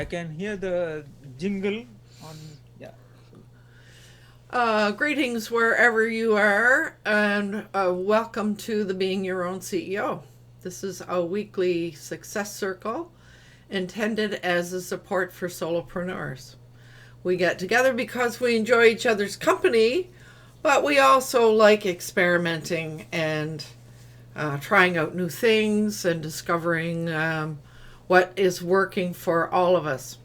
can hear the jingle on. Yeah. Greetings wherever you are, and welcome to the Being Your Own CEO. This is a weekly success circle intended as a support for solopreneurs. We get together because we enjoy each other's company, but we also like experimenting and trying out new things and discovering what is working for all of us.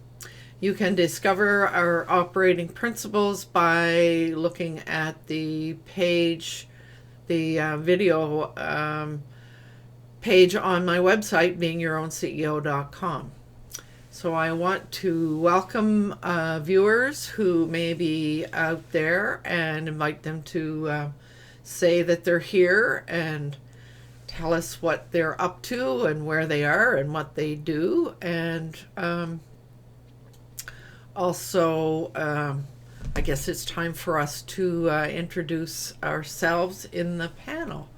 You can discover our operating principles by looking at the page, the video page on my website, beingyourown.ceo.com. So I want to welcome viewers who may be out there and invite them to say that they're here and tell us what they're up to and where they are and what they do. And also, I guess it's time for us to introduce ourselves in the panel.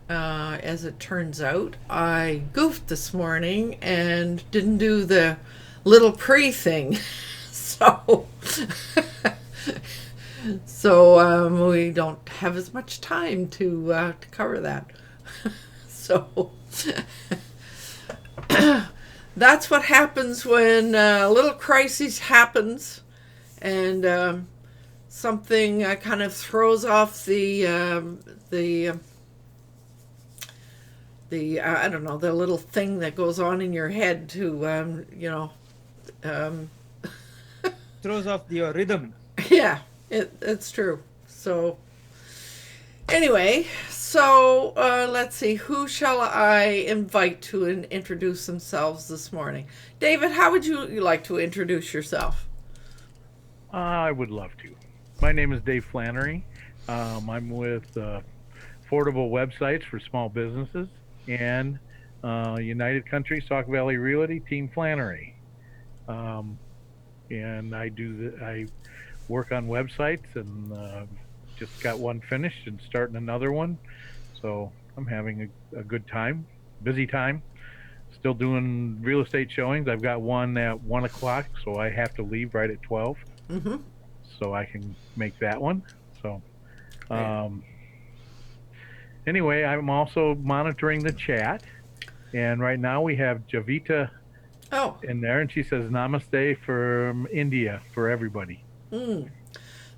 As it turns out, I goofed this morning and didn't do the little pre thing. So, we don't have as much time to cover that. So, that's what happens when a little crisis happens and something kind of throws off the I don't know, the little thing that goes on in your head to Throws off your rhythm. yeah, it's true. So anyway, so let's see, who shall I invite to introduce themselves this morning? David, how would you like to introduce yourself? I would love to. My name is Dave Flannery. I'm with Affordable Websites for Small Businesses and United Country Sauk Valley Realty, Team Flannery. And I work on websites and just got one finished and starting another one. So I'm having a good time, busy time. Still doing real estate showings. I've got one at 1 o'clock, so I have to leave right at 12. Mm-hmm. So I can make that one. So Right. anyway, I'm also monitoring the chat. And right now we have Javita Oh. in there, and she says namaste from India for everybody. Mm.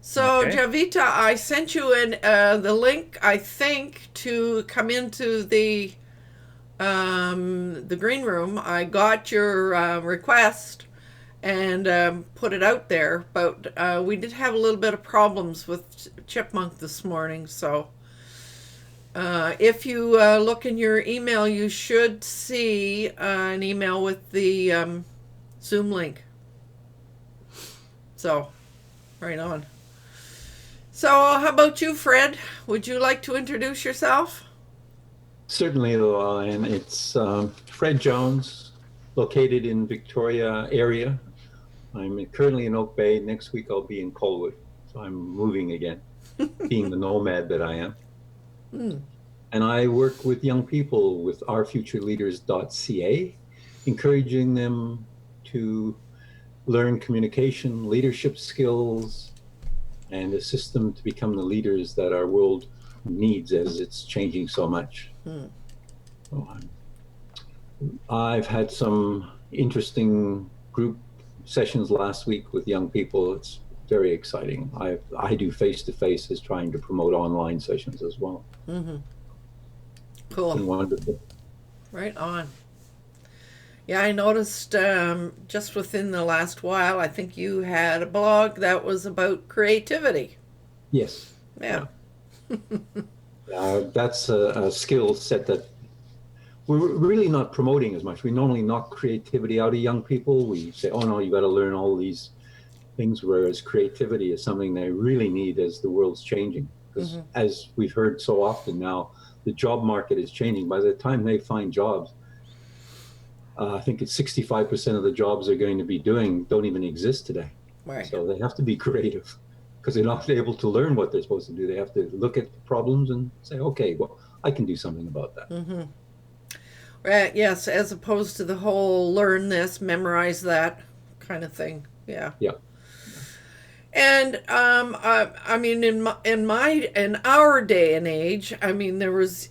So, Okay. Javita, I sent you the link, I think, to come into the green room. I got your request and put it out there, but we did have a little bit of problems with Chipmunk this morning. So, if you look in your email, you should see an email with the Zoom link. So, right on. So, how about you, Fred? Would you like to introduce yourself? Certainly, and it's Fred Jones, located in Victoria area. I'm currently in Oak Bay. Next week I'll be in Colwood, so I'm moving again, being the nomad that I am. Mm. And I work with young people with ourfutureleaders.ca, encouraging them to learn communication, leadership skills, and assist them to become the leaders that our world needs as it's changing so much. Mm. So I've had some interesting group sessions last week with young people. It's very exciting. I do face-to-face as trying to promote online sessions as well. Mm-hmm. It's Cool. been wonderful. Right on. Yeah, I noticed just within the last while, I think you had a blog that was about creativity. Yes. Yeah. That's a skill set that we're really not promoting as much. We normally knock creativity out of young people. We say, oh no, you got to learn all these things, whereas creativity is something they really need as the world's changing. Because Mm-hmm. as we've heard so often now, the job market is changing. By the time they find jobs, I think it's 65% of the jobs they're going to be doing don't even exist today. Right. So they have to be creative because they're not able to learn what they're supposed to do. They have to look at the problems and say, okay, well, I can do something about that. Mm-hmm. Right. Yes, as opposed to the whole learn this, memorize that kind of thing. Yeah. Yeah. And I mean, in our day and age, I mean, there was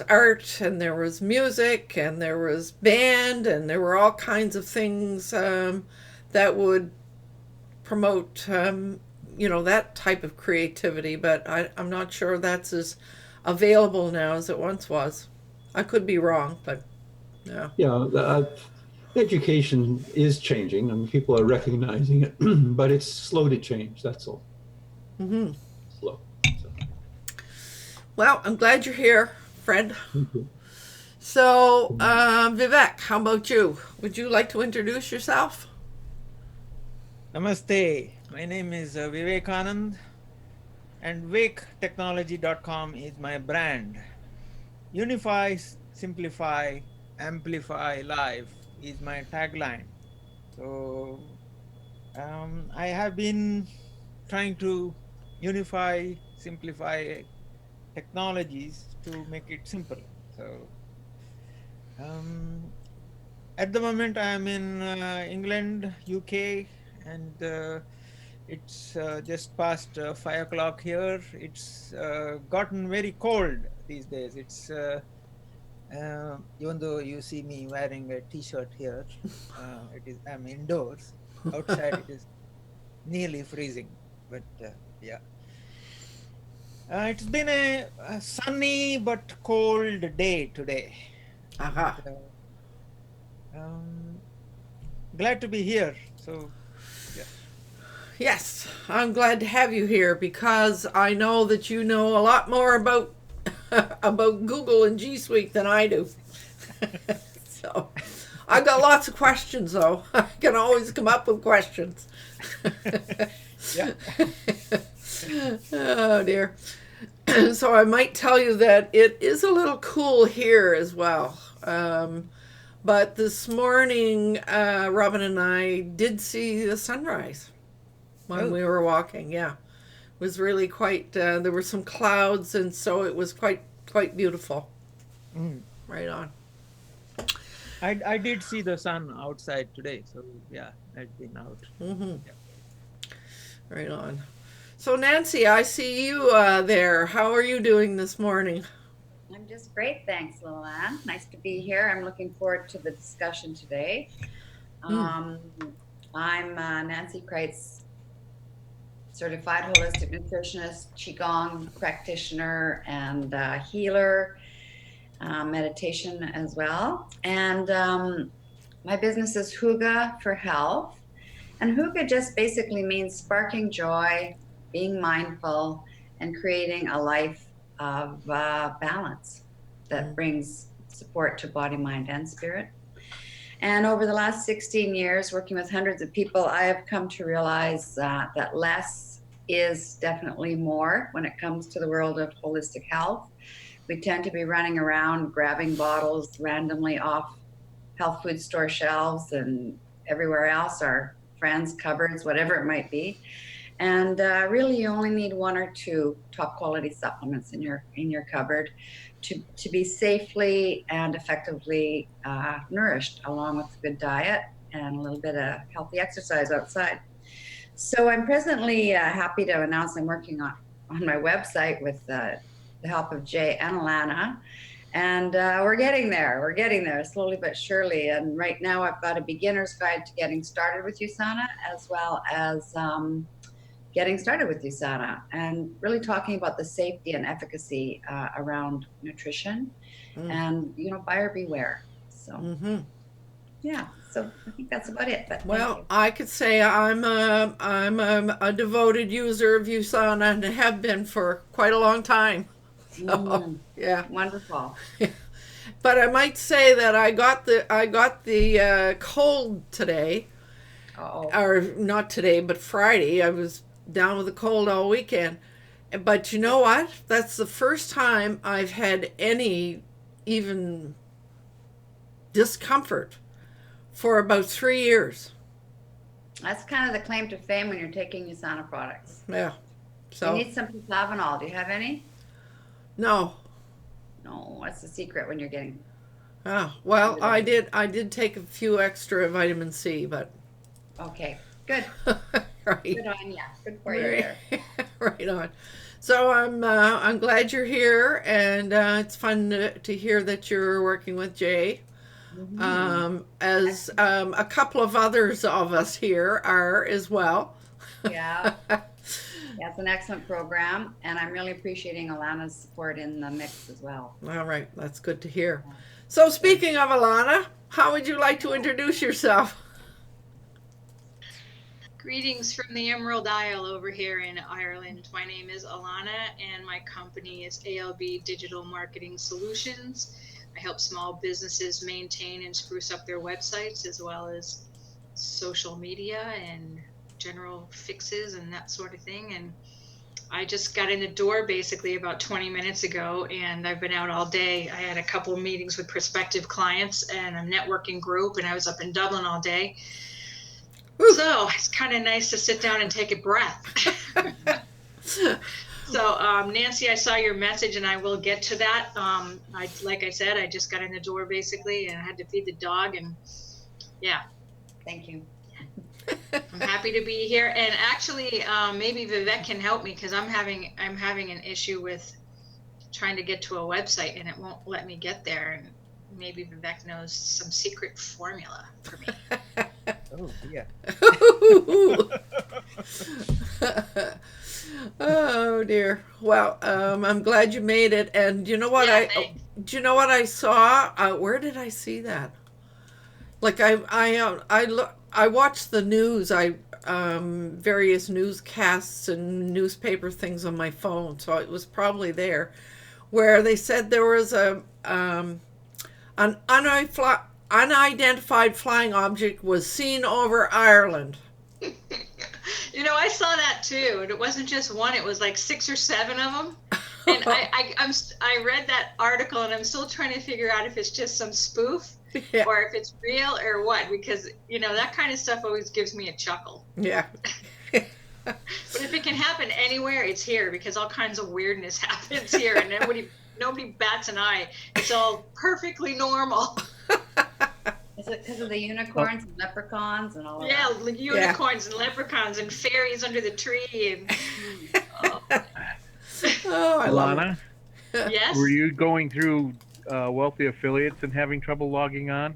art, and there was music, and there was band, and there were all kinds of things that would promote that type of creativity. But I'm not sure that's as available now as it once was. I could be wrong, but yeah. Yeah, education is changing, and people are recognizing it, but it's slow to change. That's all. Mm-hmm. Slow. So, Well, I'm glad you're here, Fred. thank you. So, Vivek, how about you? Would you like to introduce yourself? Namaste. My name is Vivekanand, and waketechnology.com is my brand. Unify, simplify, amplify life is my tagline. So I have been trying to unify, simplify technologies to make it simple. So at the moment I am in England, UK, and it's just past 5 o'clock here. It's gotten very cold these days. It's even though you see me wearing a t-shirt here, I'm indoors. Outside it is nearly freezing, but yeah. It's been a sunny but cold day today. Aha. Glad to be here. So, yeah. Yes, I'm glad to have you here because I know that you know a lot more about Google and G.Suite than I do. So, I've got lots of questions, though. I can always come up with questions. Yeah. Oh, dear. So I might tell you that it is a little cool here as well. But this morning, Robin and I did see the sunrise when we were walking. Yeah, it was really quite. There were some clouds, and so it was quite beautiful. Mm. Right on. I did see the sun outside today, so yeah, I've been out. Mm-hmm. Yeah. Right on. So Nancy, I see you there. How are you doing this morning? I'm just great, thanks, Lillian. Nice to be here. I'm looking forward to the discussion today. I'm Nancy Kreitz, certified holistic nutritionist, qigong practitioner, and healer, meditation as well. And my business is Hygge for Health. And Hygge just basically means sparking joy, being mindful, and creating a life of balance that brings support to body, mind, and spirit. And over the last 16 years, working with hundreds of people, I have come to realize that less is definitely more when it comes to the world of holistic health. We tend to be running around grabbing bottles randomly off health food store shelves and everywhere else, our friends' cupboards, whatever it might be. And really, you only need one or two top quality supplements in your cupboard to be safely and effectively nourished, along with a good diet and a little bit of healthy exercise outside. So I'm presently happy to announce I'm working on my website with the help of Jay and Alana. And we're getting there slowly but surely. And right now I've got a beginner's guide to getting started with Usana, as well as getting started with Usana, and really talking about the safety and efficacy around nutrition and, buyer beware. So, yeah, so I think that's about it. But well, I could say I'm a devoted user of Usana and have been for quite a long time. So, yeah, wonderful. But I might say that I got the cold today, or not today, but Friday. I was down with a cold all weekend. But you know what? That's the first time I've had any even discomfort for about 3 years. That's kind of the claim to fame when you're taking Usana products. Yeah. So you need some flavanol. Do you have any? No. No, that's the secret when you're getting. Oh, well, I did take a few extra vitamin C, but Okay, good. Right. Good on you. Good for you there. Right on. So I'm glad you're here, and it's fun to hear that you're working with Jay. As a couple of others of us here are as well. Yeah. Yeah, it's an excellent program, and I'm really appreciating Alana's support in the mix as well. All right, that's good to hear. So speaking of Alana, how would you like to introduce yourself? Greetings from the Emerald Isle over here in Ireland. My name is Alana, and my company is ALB Digital Marketing Solutions. I help small businesses maintain and spruce up their websites, as well as social media and general fixes and that sort of thing. And I just got in the door basically about 20 minutes ago, and I've been out all day. I had a couple of meetings with prospective clients and a networking group, and I was up in Dublin all day. So it's kind of nice to sit down and take a breath. So Nancy, I saw your message, and I will get to that. Like I said, I just got in the door basically, and I had to feed the dog, and yeah. Thank you. I'm happy to be here, and actually, maybe Vivek can help me, because I'm having an issue with trying to get to a website, and it won't let me get there. And maybe Vivek knows some secret formula for me. Oh, yeah. Oh dear. Well, I'm glad you made it. And you know what Yeah, do you know what I saw? Where did I see that? Like I watched the news. Various newscasts and newspaper things on my phone, so it was probably there, where they said there was an unidentified flying object was seen over Ireland. I saw that too, and it wasn't just one; it was like 6 or 7 of them. And I read that article, and I'm still trying to figure out if it's just some spoof, Yeah. or if it's real or what, because that kind of stuff always gives me a chuckle. Yeah. But if it can happen anywhere, it's here, because all kinds of weirdness happens here, and nobody bats an eye. It's all perfectly normal. Is it because of the unicorns and leprechauns and all of Yeah, that? like unicorns and leprechauns and fairies under the tree. And Oh, I love it. Alana, yes. were you going through wealthy affiliates and having trouble logging on?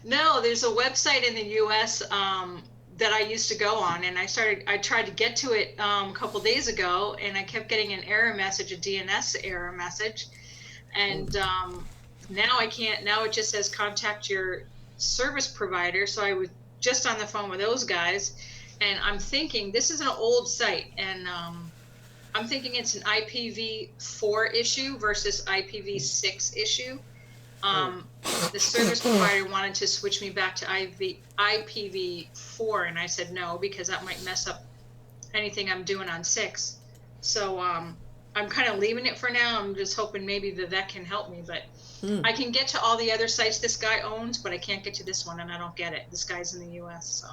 No, there's a website in the U.S. That I used to go on, and I tried to get to it a couple days ago, and I kept getting an error message, a DNS error message, and now I can't. Now it just says contact your service provider. So I was just on the phone with those guys, and I'm thinking this is an old site, and I'm thinking it's an IPv4 issue versus IPv6 issue. The service provider wanted to switch me back to IPv4, and I said no, because that might mess up anything I'm doing on 6. So I'm kind of leaving it for now. I'm just hoping maybe Vivek can help me, but I can get to all the other sites this guy owns, but I can't get to this one, and I don't get it. This guy's in the US, so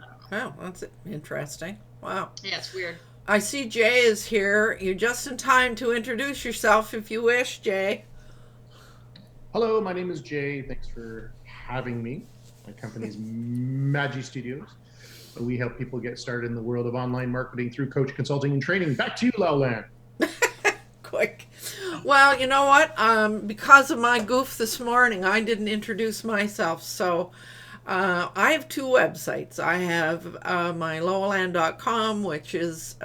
I don't know. Wow, that's interesting. Wow. Yeah, it's weird. I see Jay is here. You're just in time to introduce yourself if you wish, Jay. Hello, my name is Jay. Thanks for having me. My company is Magi Studios. We help people get started in the world of online marketing through coach consulting and training. Back to you, Lowland. Quick. Well, you know what? Because of my goof this morning, I didn't introduce myself. So I have 2 websites. I have my lowland.com, which is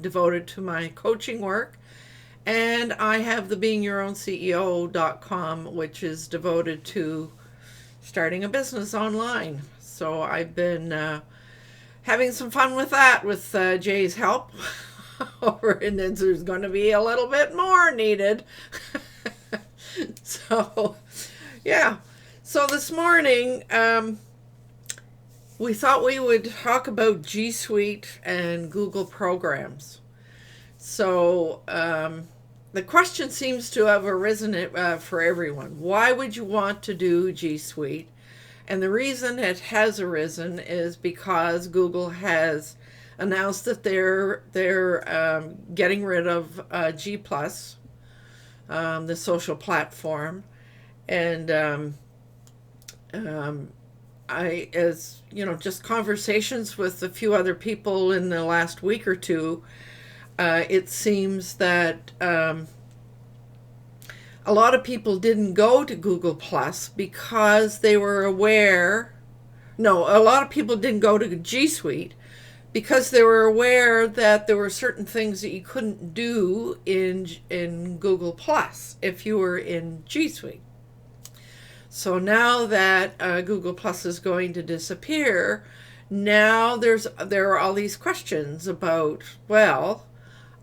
devoted to my coaching work. And I have the beingyourownCEO.com, which is devoted to starting a business online. So I've been having some fun with that with Jay's help. And then there's going to be a little bit more needed. So, yeah. So this morning, we thought we would talk about G.Suite and Google programs. So the question seems to have arisen for everyone. Why would you want to do G.Suite? And the reason it has arisen is because Google has announced that they're getting rid of G+, the social platform. And as you know, just conversations with a few other people in the last week or two, it seems that a lot of people didn't go to Google Plus because they were aware. No, a lot of people didn't go to G.Suite because they were aware that there were certain things that you couldn't do in Google Plus if you were in G.Suite. So now that Google Plus is going to disappear, now there are all these questions about, well,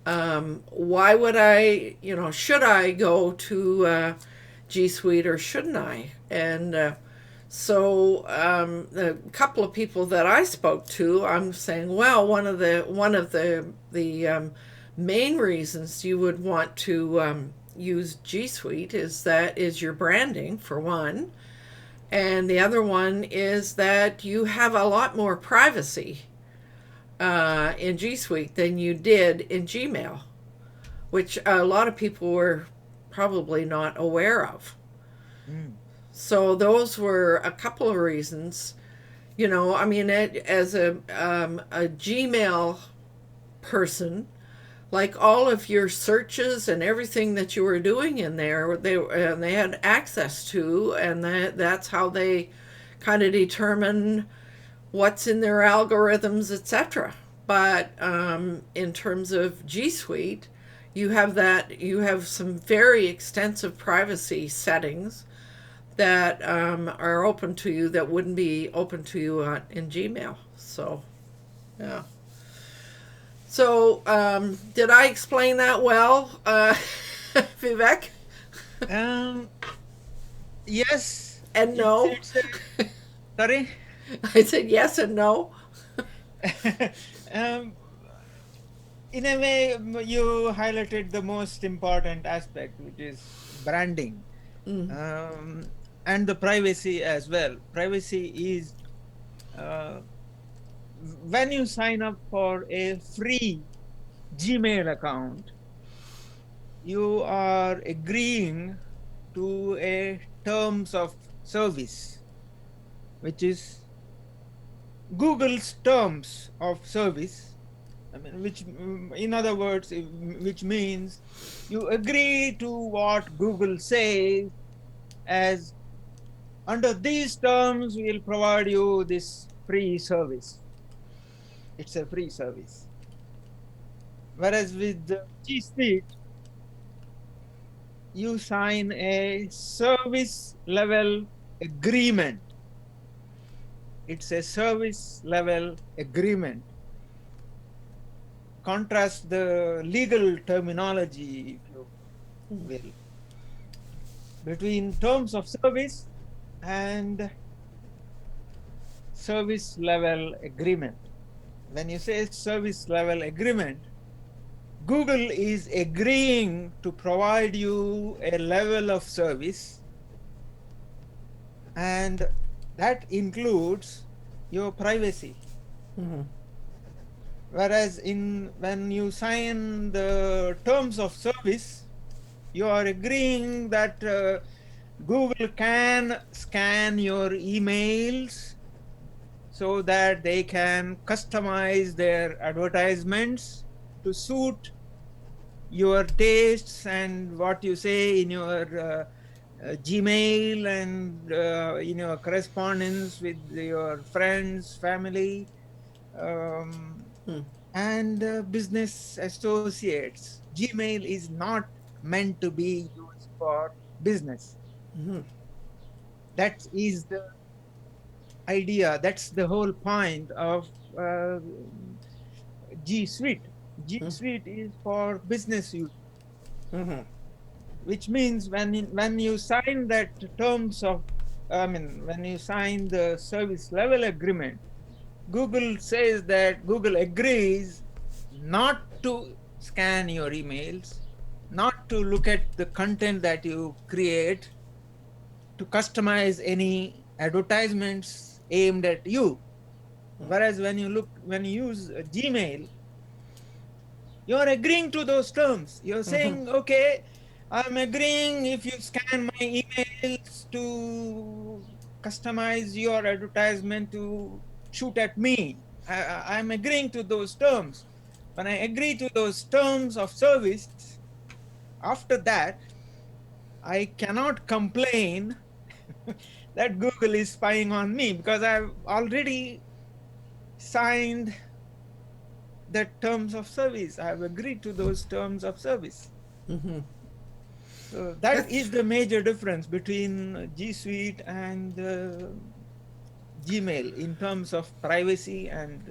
why would I, should I go to G Suite or shouldn't I? And so a couple of people that I spoke to, I'm saying, well, one of the main reasons you would want to use G Suite is your branding, for one, and the other one is that you have a lot more privacy in G Suite than you did in Gmail, which a lot of people were probably not aware of. So those were a couple of reasons. I mean, as a Gmail person, like all of your searches and everything that you were doing in there, they had access to, and that's how they kind of determine what's in their algorithms, etc. But in terms of G Suite, you have some very extensive privacy settings that are open to you that wouldn't be open to you in Gmail. So, yeah. So, did I explain that well, Vivek? Yes. And no. Sorry? I said yes and no. In a way, you highlighted the most important aspect, which is branding. And the privacy as well. Privacy is when you sign up for a free Gmail account, you are agreeing to a terms of service, which is Google's terms of service. I mean, which, in other words, which means you agree to what Google says as, under these terms, we'll provide you this free service. It's a free service. Whereas with G Suite, you sign a service level agreement. It's a service level agreement. Contrast the legal terminology, if you will, between terms of service and service level agreement. When you say service level agreement, Google is agreeing to provide you a level of service, and that includes your privacy. Whereas when you sign the terms of service, you are agreeing that Google can scan your emails so that they can customize their advertisements to suit your tastes and what you say in your Gmail and in your correspondence with your friends, family, and business associates. Gmail is not meant to be used for business. That is the idea. That's the whole point of G Suite. G Suite is for business use, which means when you sign that terms of, when you sign the service level agreement, Google says that Google agrees not to scan your emails, not to look at the content that you create, to customize any advertisements aimed at you. Whereas when you use Gmail, you're agreeing to those terms. You're saying, okay, I'm agreeing if you scan my emails to customize your advertisement to shoot at me. I'm agreeing to those terms. When I agree to those terms of service, after that, I cannot complain that Google is spying on me because I've already signed the terms of service. I've agreed to those terms of service. Mm-hmm. So that is the major difference between G Suite and Gmail in terms of privacy and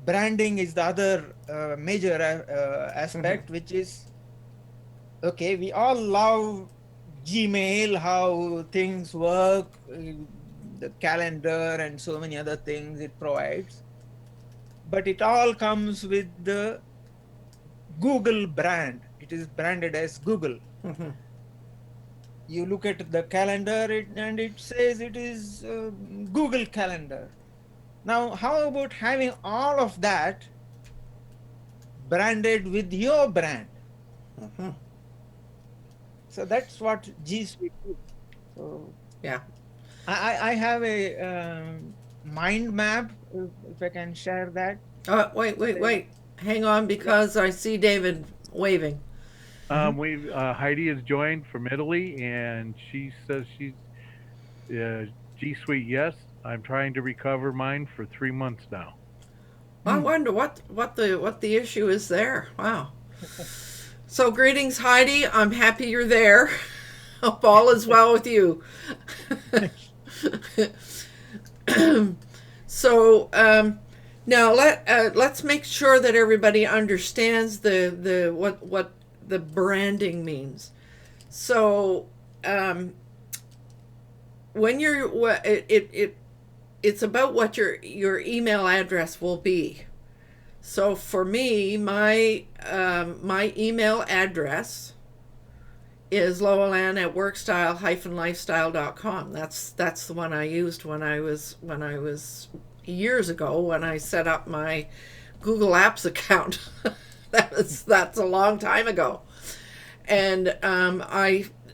branding is the other major aspect, which is, okay, we all love Gmail, how things work, the calendar and so many other things it provides. But it all comes with the Google brand. It is branded as Google. Mm-hmm. You look at the calendar and it says it is Google Calendar. Now, how about having all of that branded with your brand? Mm-hmm. So that's what G Suite is. So Yeah. I have a mind map, if I can share that. Wait. Hang on, because I see David waving. Heidi has joined from Italy, and she says she's G Suite. Yes, I'm trying to recover mine for 3 months now. I wonder what the issue is there. Wow. So greetings, Heidi. I'm happy you're there. Hope all is well with you. So now let's make sure that everybody understands what the branding means. So when it's about what your email address will be. So for me, my email address is loweland@workstyle-lifestyle.com. That's the one I used when I was years ago when I set up my Google Apps account. That's a long time ago, and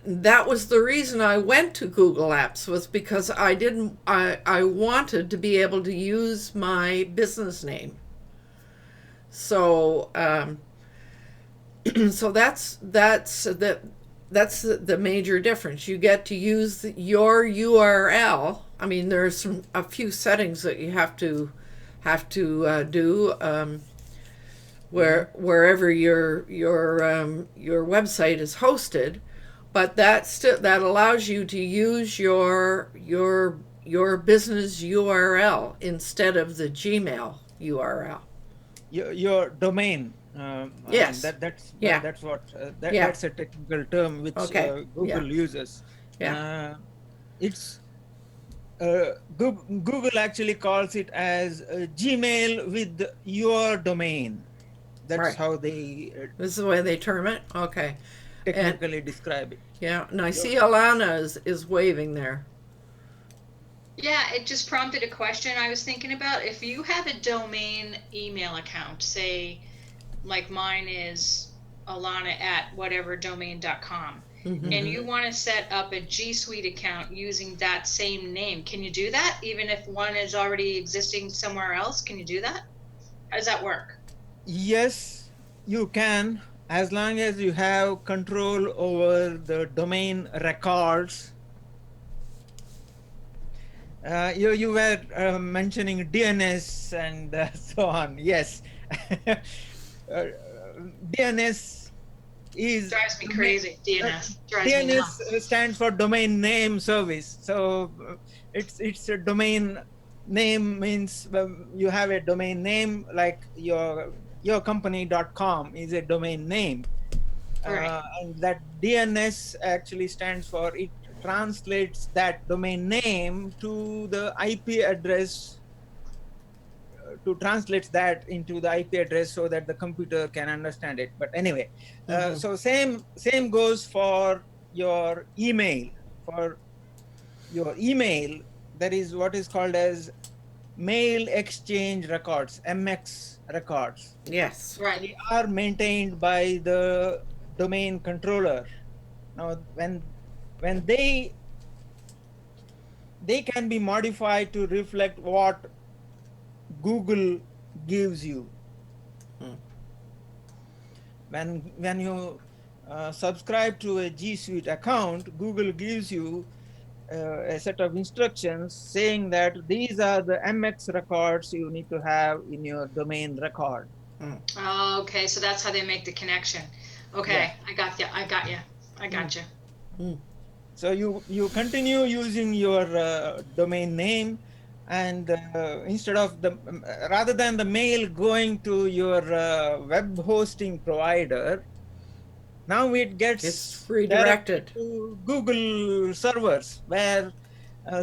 that was the reason I went to Google Apps, was because I wanted to be able to use my business name. So so that's the major difference. You get to use your URL. I mean, there's a few settings that you have to do wherever your website is hosted, but that allows you to use your business URL instead of the Gmail URL. Your domain. Yes. That's what Yeah. that's a technical term which Google uses. It's Google actually calls it as Gmail with your domain. That's Right. how they This is the way they term it. Okay. technically describe it. Yeah. And I see Alana is waving there. Yeah, it just prompted a question I was thinking about. If you have a domain email account, say like mine is alana@whateverdomain.com, Mm-hmm. and you want to set up a G Suite account using that same name, can you do that even if one is already existing somewhere else? Can you do that? How does that work? Yes, you can, as long as you have control over the domain records. You were mentioning DNS and so on. Yes, DNS is Drives me crazy. DNS drives me nuts. DNS stands for domain name service. So it's a domain name means you have a domain name, like yourcompany.com is a domain name. Right. And that DNS actually stands for, it translates that domain name to the IP address, to translate that into the IP address so that the computer can understand it. But anyway, so same goes for your email. For your email, there is what is called as mail exchange records, MX records. Yes. Right. They are maintained by the domain controller. Now, when when they can be modified to reflect what Google gives you. When you subscribe to a G.Suite account, Google gives you a set of instructions saying that these are the MX records you need to have in your domain record. Oh, okay, so that's how they make the connection. Okay, Yeah. I got you. So you continue using your domain name, and instead of rather than the mail going to your web hosting provider, now it gets It's redirected to Google servers, where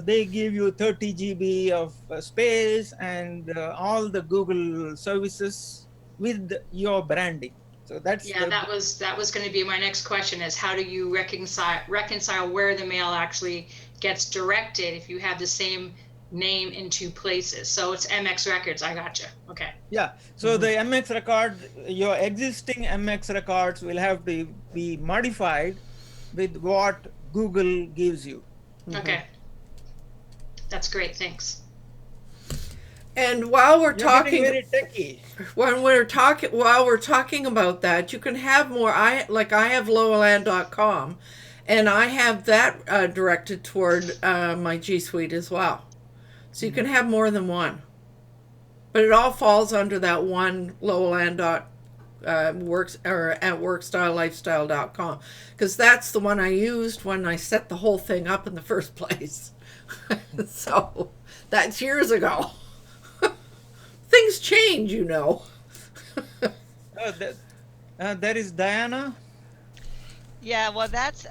they give you 30 GB of space and all the Google services with your branding. So that's Yeah, that was going to be my next question: is how do you reconcile where the mail actually gets directed if you have the same name in two places? So it's MX Records. I gotcha. Okay. Yeah. So the MX record, your existing MX records will have to be modified with what Google gives you. Okay. That's great. Thanks. And while we're You're talking, getting very techy. while we're talking about that, you can have more. I have lowaland.com, and I have that directed toward my G.Suite as well. So you can have more than one, but it all falls under that one Lowaland works or at workstylelifestyle.com, because that's the one I used when I set the whole thing up in the first place. So that's years ago. Things change, you know. There is Diana. Yeah, well, that's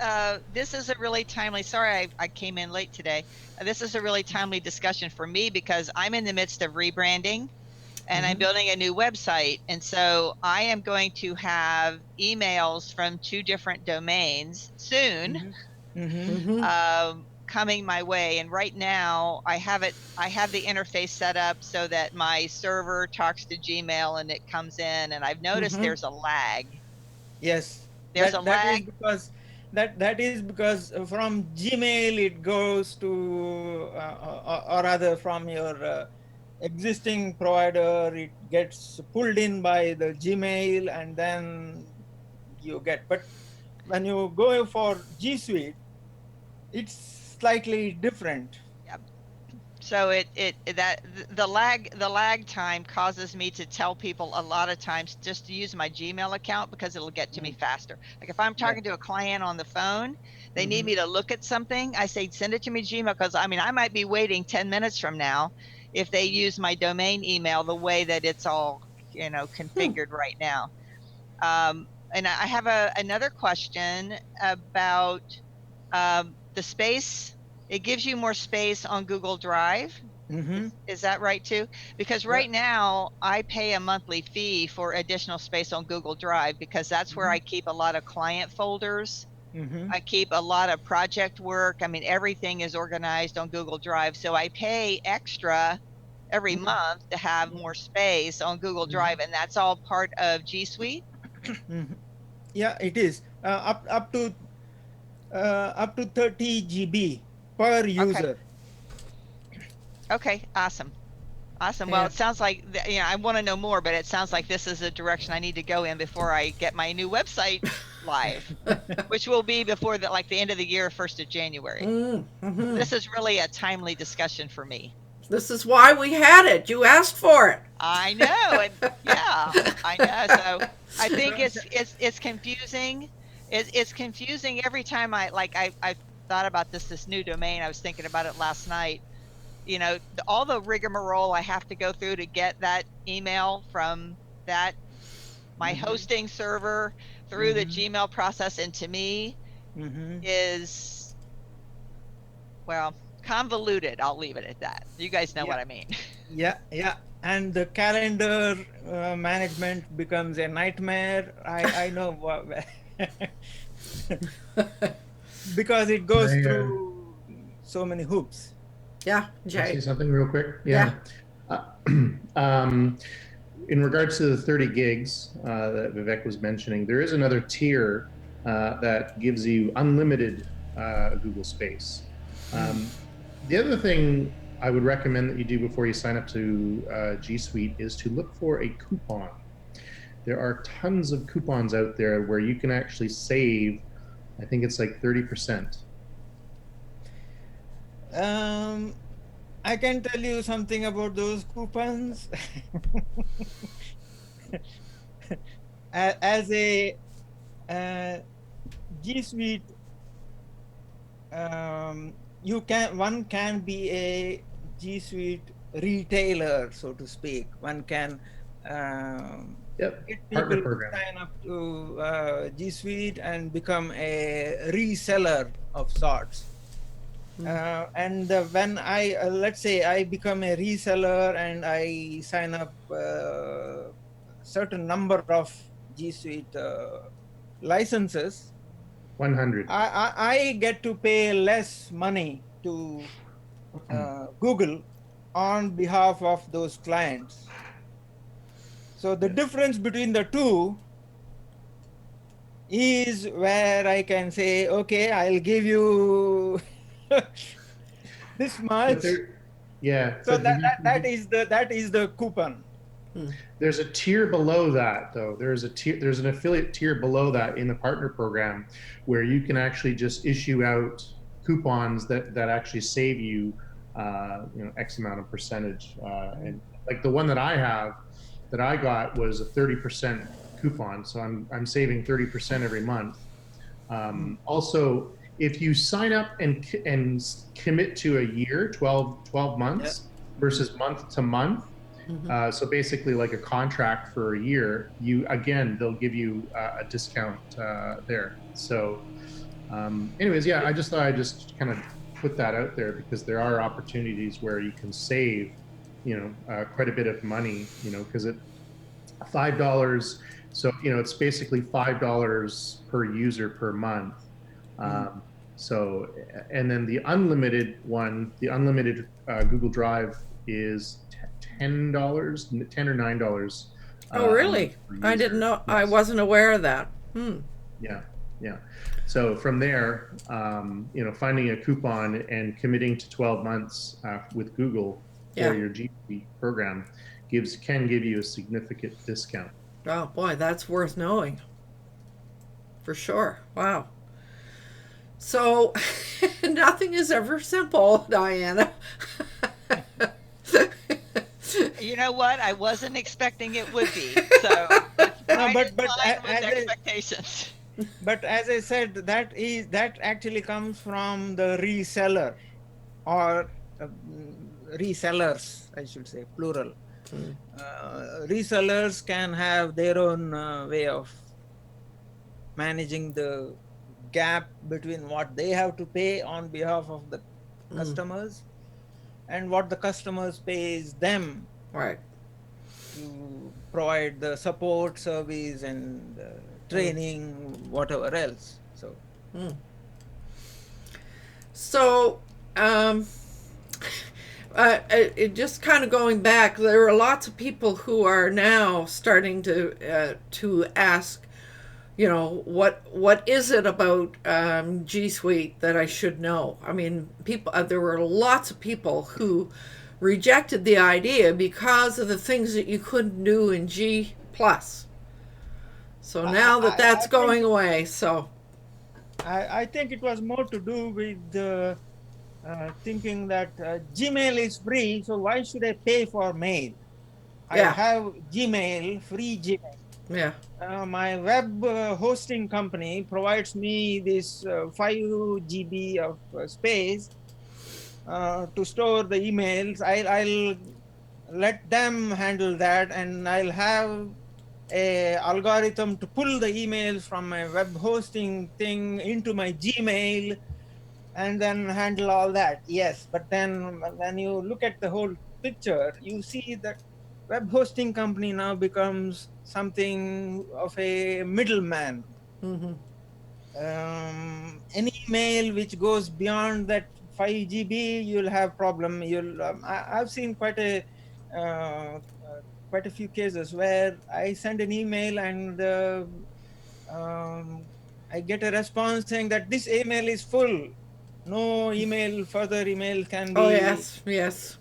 this is a really timely. Sorry, I came in late today. This is a really timely discussion for me because I'm in the midst of rebranding, and I'm building a new website, and so I am going to have emails from 2 different domains soon. Coming my way, and right now I have the interface set up so that my server talks to Gmail and it comes in, and I've noticed there's a lag. Yes, there's a lag. That is because from Gmail it goes to or rather from your existing provider, it gets pulled in by the Gmail, and then you get. But when you go for G.Suite, it's slightly different. Yep. So the lag time causes me to tell people a lot of times just to use my Gmail account because it'll get to me faster. Like if I'm talking to a client on the phone, they need me to look at something, I say send it to me Gmail, because I mean I might be waiting 10 minutes from now if they use my domain email the way that it's all configured right now. And I have another question about the space. It gives you more space on Google Drive. Is that right too? Because right now I pay a monthly fee for additional space on Google Drive because that's where I keep a lot of client folders. I keep a lot of project work. I mean, everything is organized on Google Drive. So I pay extra every month to have more space on Google Drive, and that's all part of G.Suite. Yeah, it is up to 30 GB per user. Okay, awesome. Well, it sounds like I want to know more, but it sounds like this is a direction I need to go in before I get my new website live, which will be before the end of the year, 1st of January. This is really a timely discussion for me. This is why we had it. You asked for it. I know, and I know. So I think it's confusing. It's confusing every time I thought about this new domain. I was thinking about it last night. All the rigmarole I have to go through to get that email from my hosting server through the Gmail process and to me is, well, convoluted. I'll leave it at that. You guys know what I mean. Yeah. And the calendar management becomes a nightmare. I know because it goes through so many hoops. Yeah, Can I Jay. say something real quick? Yeah. In regards to the 30 gigs that Vivek was mentioning, there is another tier that gives you unlimited Google Space. The other thing I would recommend that you do before you sign up to G.Suite is to look for a coupon. There are tons of coupons out there where you can actually save, I think it's like 30%. I can tell you something about those coupons. As a G Suite, one can be a G Suite retailer, so to speak. One can Yep, get partner people to program. sign up to G Suite and become a reseller of sorts. And when I, let's say I become a reseller and I sign up a certain number of G Suite licenses, 100. I get to pay less money to Google on behalf of those clients. So the difference between the two is where I can say, okay, I'll give you this much. Yeah. So that is the coupon. There's a tier below that, though. There's an affiliate tier below that in the partner program where you can actually just issue out coupons that actually save you, X amount of percentage. And like the one that I got was a 30% coupon, so I'm saving 30% every month. Also, if you sign up and commit to a year, 12 months versus month to month, so basically like a contract for a year, they'll give you a discount there. So anyways, yeah, I just thought I'd just kind of put that out there because there are opportunities where you can save, quite a bit of money, because $5. So, it's basically $5 per user per month. So, and then the unlimited Google Drive is $10, $10 or $9. Oh, really? I didn't know. Yes. I wasn't aware of that. Yeah. So from there, finding a coupon and committing to 12 months with Google for your G Suite program can give you a significant discount. Oh boy, that's worth knowing. For sure. Wow. So nothing is ever simple, Diana. You know what? I wasn't expecting it would be. So expectations. But as I said, that actually comes from the reseller or resellers, I should say, plural. Resellers can have their own way of managing the gap between what they have to pay on behalf of the customers and what the customers pays them, right, to provide the support service and training, whatever else. It just kind of going back, there are lots of people who are now starting to ask, what is it about G Suite that I should know? I mean, there were lots of people who rejected the idea because of the things that you couldn't do in G Plus. So now that's going away. So I think it was more to do with thinking that Gmail is free, so why should I pay for mail? I have Gmail, free Gmail. Yeah. My web hosting company provides me this 5 GB of space to store the emails. I'll let them handle that, and I'll have a algorithm to pull the emails from my web hosting thing into my Gmail and then handle all that. Yes, but then when you look at the whole picture, you see that web hosting company now becomes something of a middleman. Any email which goes beyond that 5 GB, you'll have problem. I've seen quite a few cases where I send an email and I get a response saying that this email is full. No email, further email can Oh, be yes.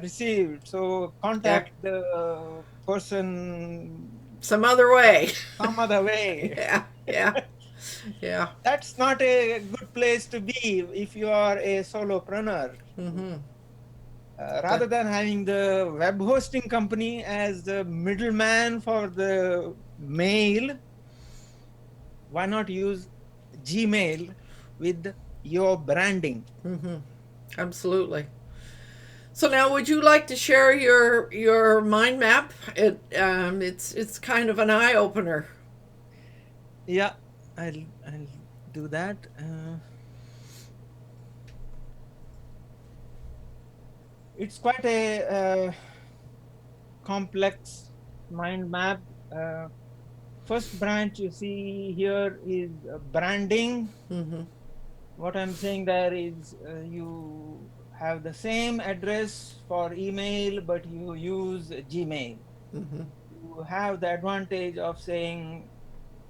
received. So contact the person Some other way. some other way. Yeah. That's not a good place to be if you are a solopreneur. Mm-hmm. Rather than having the web hosting company as the middleman for the mail, why not use Gmail with your branding? Mm-hmm. Absolutely. So now, would you like to share your mind map? It's kind of an eye opener. Yeah, I'll do that. It's quite a complex mind map. First branch you see here is branding. Mm-hmm. What I'm saying there is you have the same address for email, but you use Gmail. Mm-hmm. You have the advantage of saying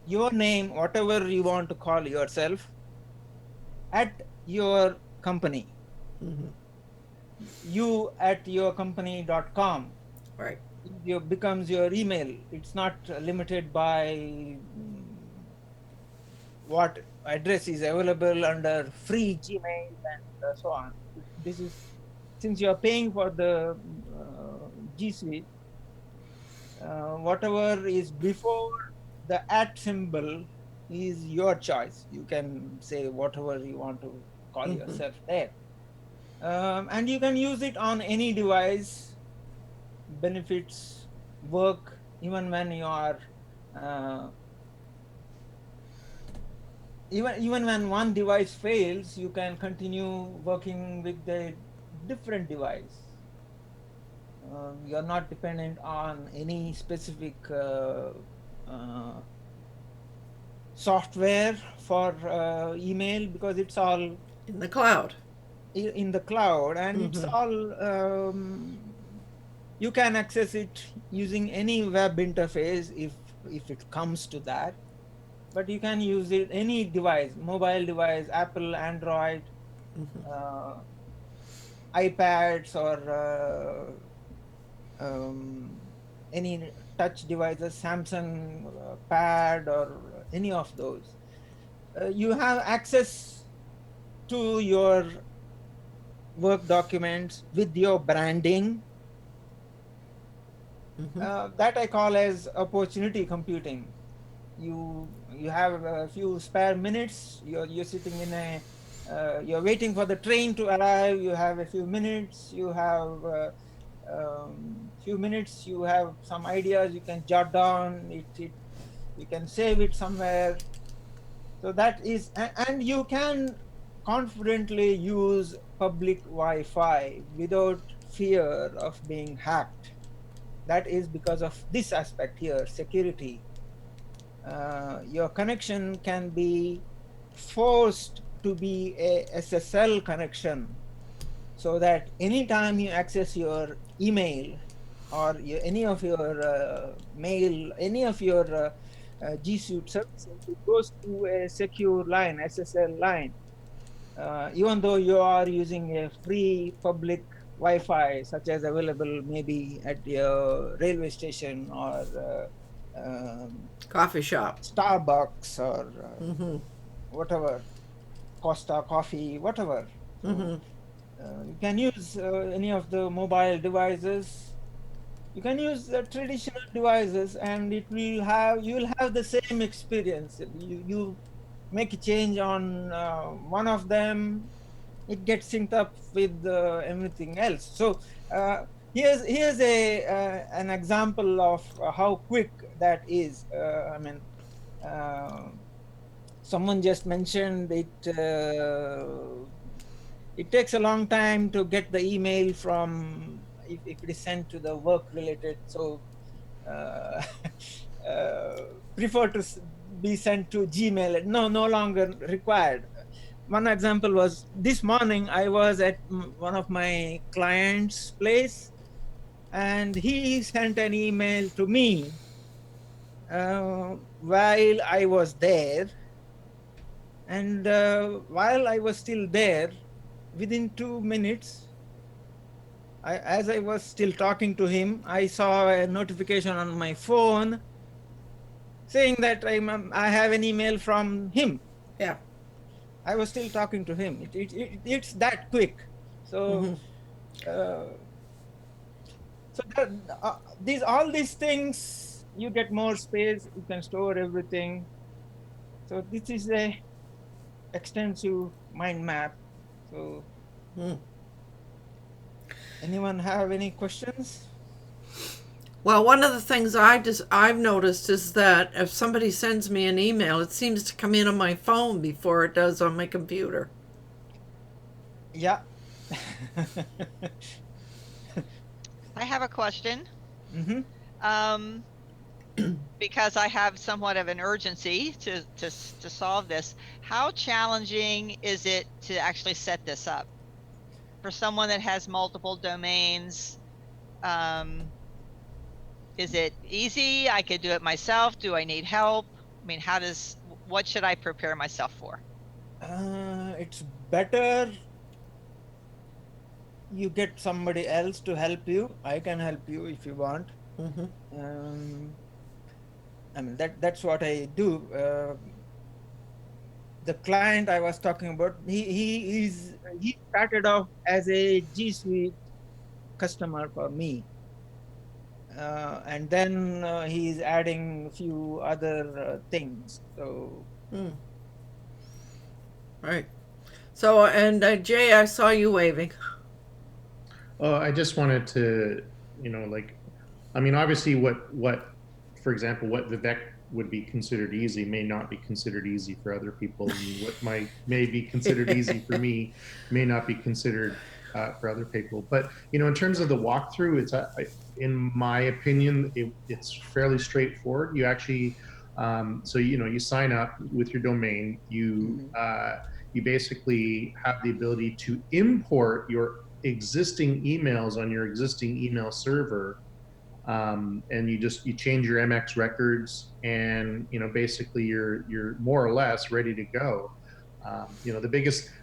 your name, whatever you want to call yourself, at your company. Mm-hmm. You at yourcompany.com. Right. Becomes your email. It's not limited by what address is available under free Gmail and so on. This is, since you are paying for the G.Suite, whatever is before the at symbol is your choice. You can say whatever you want to call Mm-hmm. yourself there. And you can use it on any device. Benefits work even when you are even when one device fails, you can continue working with the different device. You're not dependent on any specific software for email, because it's all In the cloud. in the cloud, and it's all you can access it using any web interface if it comes to that. But you can use it any device, mobile device, Apple, Android, iPads, or any touch devices, Samsung pad, or any of those. You have access to your work documents with your branding. That I call as opportunity computing. You have a few spare minutes. You're sitting in a you're waiting for the train to arrive. You have a few minutes. You have few minutes. You have some ideas. You can jot down it. You can save it somewhere. So that is, and you can confidently use public Wi-Fi without fear of being hacked. That is because of this aspect here, security. Your connection can be forced to be a SSL connection, so that anytime you access your email or any of your mail, any of your G.Suite services, it goes through a secure line, SSL line. Even though you are using a free public Wi-Fi, such as available maybe at your railway station or Coffee shop. Starbucks or whatever, Costa Coffee, whatever. So, you can use any of the mobile devices. You can use the traditional devices, and you'll have the same experience. You make a change on one of them, it gets synced up with everything else. So here's an example of how quick that is. I mean, someone just mentioned it. It takes a long time to get the email from if it is sent to the work related. So uh, prefer to be sent to Gmail. No longer required. One example was this morning I was at one of my clients' place, and he sent an email to me while I was there. And while I was still there, within 2 minutes, as I was still talking to him, I saw a notification on my phone saying that I have an email from him. Yeah. I was still talking to him. It's that quick. So, all these things, you get more space. You can store everything. So this is a extensive mind map. So, anyone have any questions? Well, one of the things I've noticed is that if somebody sends me an email, it seems to come in on my phone before it does on my computer. Yeah. I have a question. Mm-hmm. Because I have somewhat of an urgency to solve this. How challenging is it to actually set this up for someone that has multiple domains? Is it easy? I could do it myself. Do I need help? I mean, what should I prepare myself for? It's better you get somebody else to help you. I can help you if you want. I mean, that's what I do. The client I was talking about, he started off as a G.Suite customer for me. And then he's adding a few other things. So, Right. So, and Jay, I saw you waving. I just wanted to, obviously for example, what Vivek would be considered easy may not be considered easy for other people. And what may be considered easy for me may not be considered for other people. But, in terms of the walkthrough, it's, in my opinion, it's fairly straightforward. You actually, you sign up with your domain. You basically have the ability to import your existing emails on your existing email server, and you change your MX records, and basically you're more or less ready to go.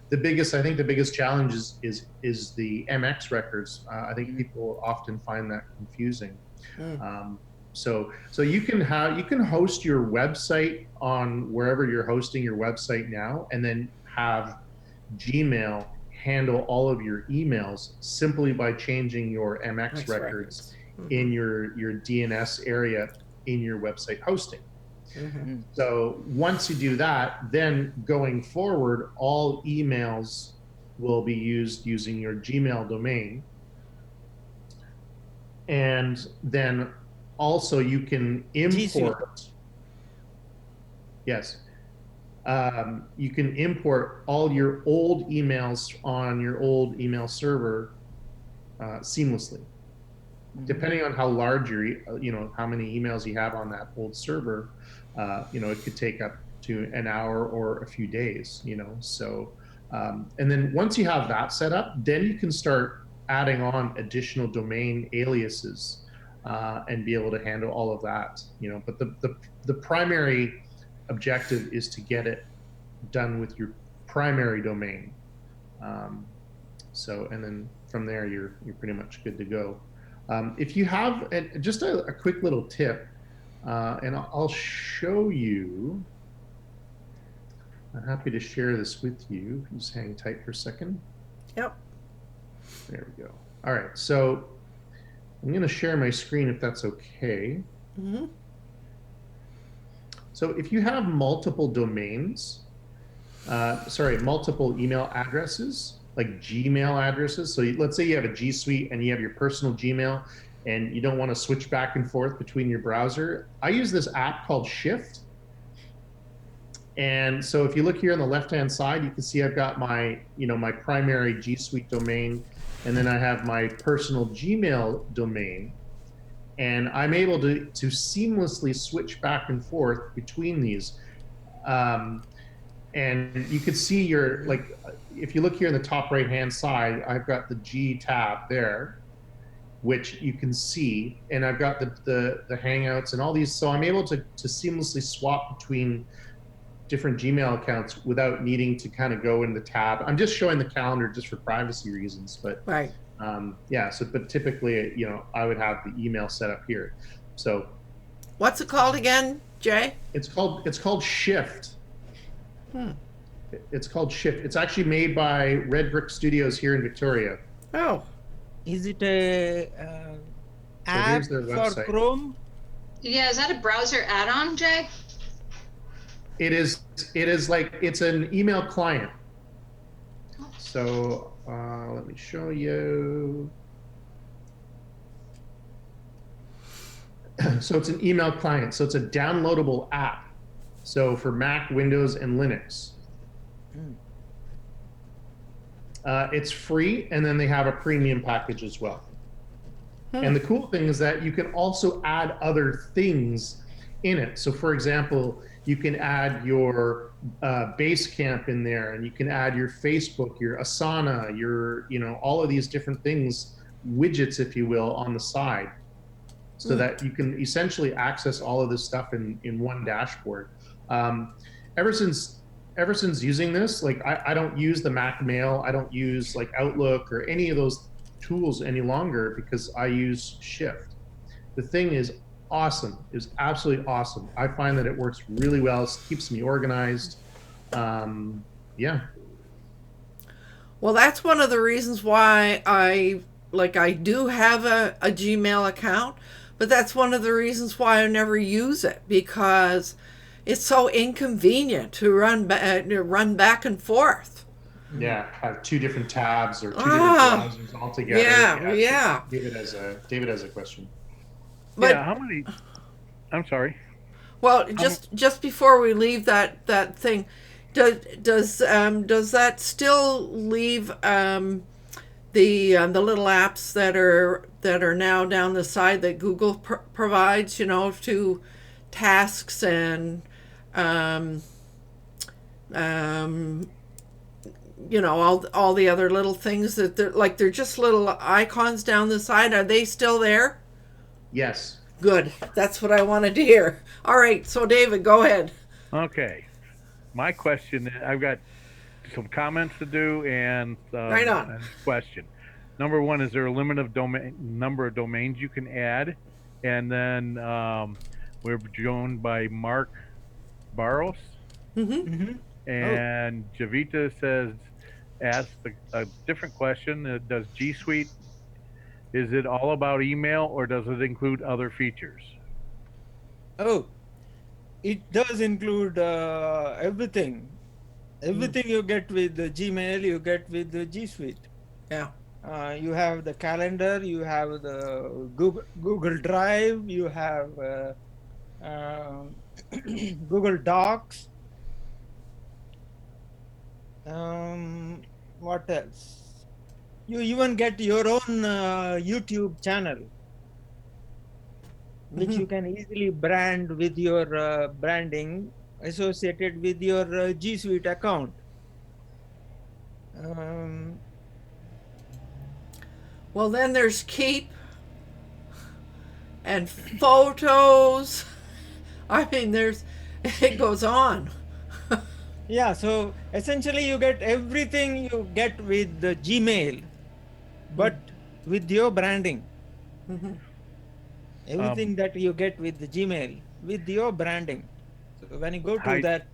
The biggest challenge is the MX records. I think people often find that confusing. So you can host your website on wherever you're hosting your website now, and then have Gmail handle all of your emails simply by changing your MX records in your DNS area in your website hosting. So once you do that, then going forward, all emails will be used using your Gmail domain. And then also you can import. Yes. You can import all your old emails on your old email server seamlessly. Depending on how large how many emails you have on that old server, it could take up to an hour or a few days, So, and then once you have that set up, then you can start adding on additional domain aliases and be able to handle all of that, But the primary objective is to get it done with your primary domain. And then from there, you're pretty much good to go. If you have just a quick little tip, and I'll show you. I'm happy to share this with you. Just hang tight for a second. Yep. There we go. All right. So I'm going to share my screen if that's okay. So if you have multiple domains, multiple email addresses, like Gmail addresses. So let's say you have a G.Suite and you have your personal Gmail and you don't want to switch back and forth between your browser. I use this app called Shift. And so if you look here on the left-hand side, you can see I've got my, my primary G.Suite domain, and then I have my personal Gmail domain. And I'm able to seamlessly switch back and forth between these. And you could see if you look here in the top right-hand side, I've got the G tab there, which you can see, and I've got the Hangouts and all these. So I'm able to seamlessly swap between different Gmail accounts without needing to kind of go in the tab. I'm just showing the calendar just for privacy reasons, but Right. yeah. So, but typically, you know, I would have the email set up here. So, What's it called again, Jay? it's called Shift. Hmm. It's called Shift. It's actually made by Red Brick Studios here in Victoria. Oh, Is it a app here's their for website. Chrome? Yeah, is that a browser add-on, Jay? It is like, it's an email client. So let me show you. So it's an email client. So it's a downloadable app. So for Mac, Windows, and Linux. It's free, and then they have a premium package as well. And the cool thing is that you can also add other things in it. So for example, you can add your Basecamp in there, and you can add your Facebook, your Usana, your, you know, all of these different things, widgets, if you will, on the side, so that you can essentially access all of this stuff in one dashboard. Ever since using this, like I don't use the Mac Mail, I don't use like Outlook or any of those tools any longer because I use Shift. The thing is awesome. It's absolutely awesome. I find that it works really well. It keeps me organized. Yeah. well, that's one of the reasons why I do have a Gmail account, but that's one of the reasons why I never use it, because it's so inconvenient to run back and forth. Yeah, have two different tabs or two different browsers all together. Yeah. David has a question. But yeah, how many? I'm sorry. well, just before we leave that thing, does that still leave the little apps that are now down the side that Google provides, you know, to tasks and you know, all the other little things that they're just little icons down the side. Are they still there? Yes. Good. That's what I wanted to hear. All right. So David, go ahead. Okay. My question, I've got some comments to do and Right on. a question. Number one, is there a limit of number of domains you can add? And then we're joined by Mark Barros. And Javita asked a different question. Does G.Suite, is it all about email, or does it include other features? Oh, it does include everything. Everything you get with the Gmail, you get with the G.Suite. Yeah. You have the calendar, you have the Google Drive, you have Google Docs. What else? You even get your own YouTube channel, which you can easily brand with your branding associated with your G.Suite account. Well, then there's Keep and Photos. I mean, it goes on. Yeah, so essentially you get everything you get with the Gmail, but with your branding. Everything that you get with the Gmail, with your branding. So when you go to that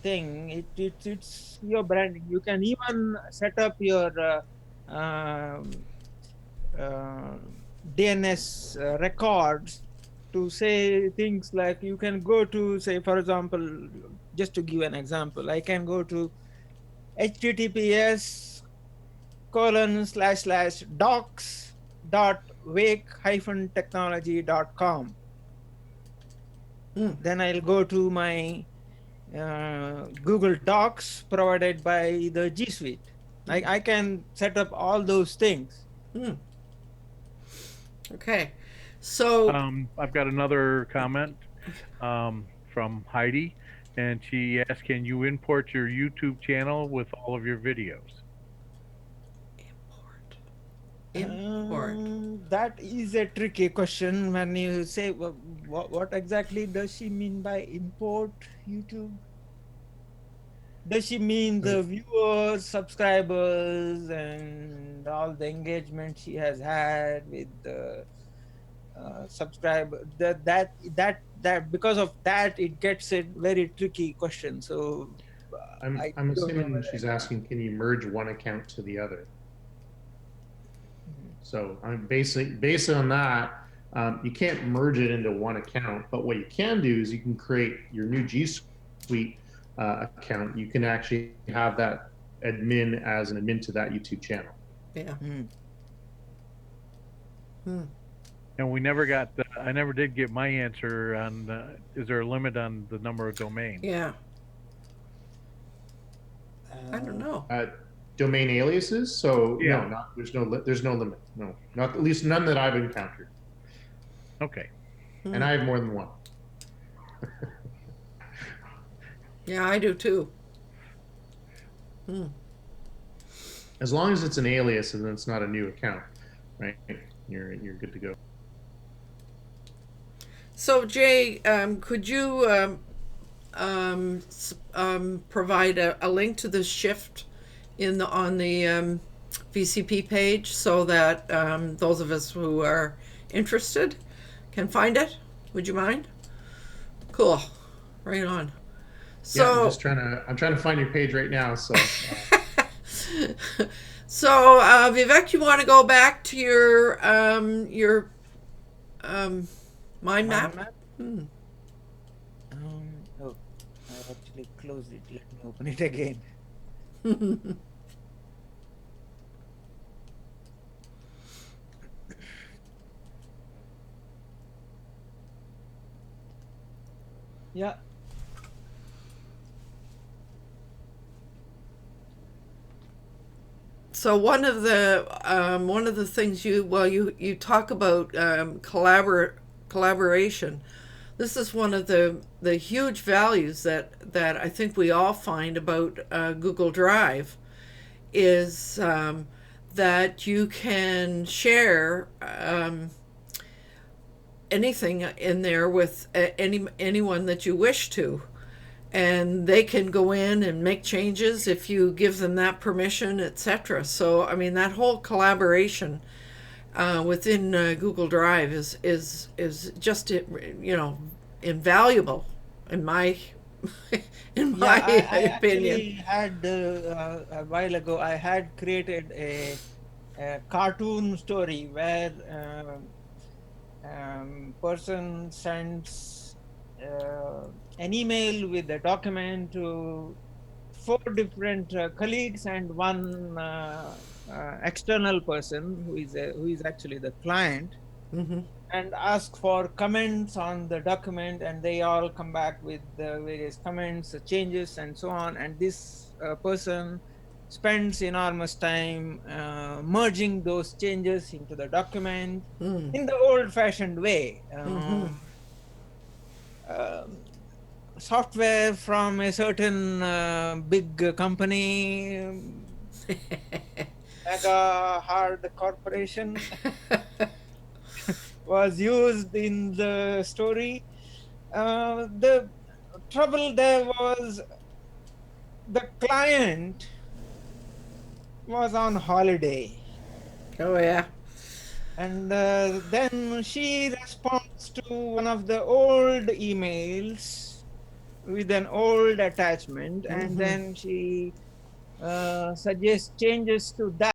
thing, it's your branding. You can even set up your DNS records to say things like, you can go to, say, for example, just to give an example, I can go to https://docs.wake-technology.com. Then I'll go to my Google Docs provided by the G.Suite. I can set up all those things. Okay. So I've got another comment from Heidi, and she asked, can you import your YouTube channel with all of your videos? Import. That is a tricky question when you say, what exactly does she mean by import YouTube? Does she mean the viewers, subscribers, and all the engagement she has had with the subscriber? That because of that, it gets a very tricky question. So I I'm don't know assuming whether. she's asking, can you merge one account to the other? So I'm based on that. You can't merge it into one account, but what you can do is you can create your new G.Suite account. You can actually have that admin as an admin to that YouTube channel. Yeah. And we never got. I never did get my answer on. Is there a limit on the number of domains? Yeah. I don't know. Domain aliases. So Yeah. no, there's no limit. No, not at least none that I've encountered. Okay. And I have more than one. Yeah, I do too. As long as it's an alias and it's not a new account, right? You're good to go. So Jay, could you provide a link to the shift on the VCP page so that those of us who are interested can find it? Would you mind? Cool. Right on. So yeah, I'm trying to find your page right now. So so Vivek, you want to go back to your mind map? Oh, I actually closed it. Let me open it again. Yeah. So one of the things you talk about collaboration. This is one of the huge values that I think we all find about Google Drive is that you can share anything in there with anyone that you wish to. And they can go in and make changes if you give them that permission, etc. So, I mean, that whole collaboration within Google Drive is just invaluable in my I opinion. actually had a while ago. I had created a cartoon story where person sends an email with a document to 4 different colleagues and one external person who is actually the client, and ask for comments on the document, and they all come back with various comments, changes, and so on. And this person spends enormous time merging those changes into the document in the old-fashioned way. Software from a certain big company, mega hard corporation, was used in the story. The trouble there was the client was on holiday. Oh yeah. And then she responds to one of the old emails with an old attachment, and then she suggests changes to that.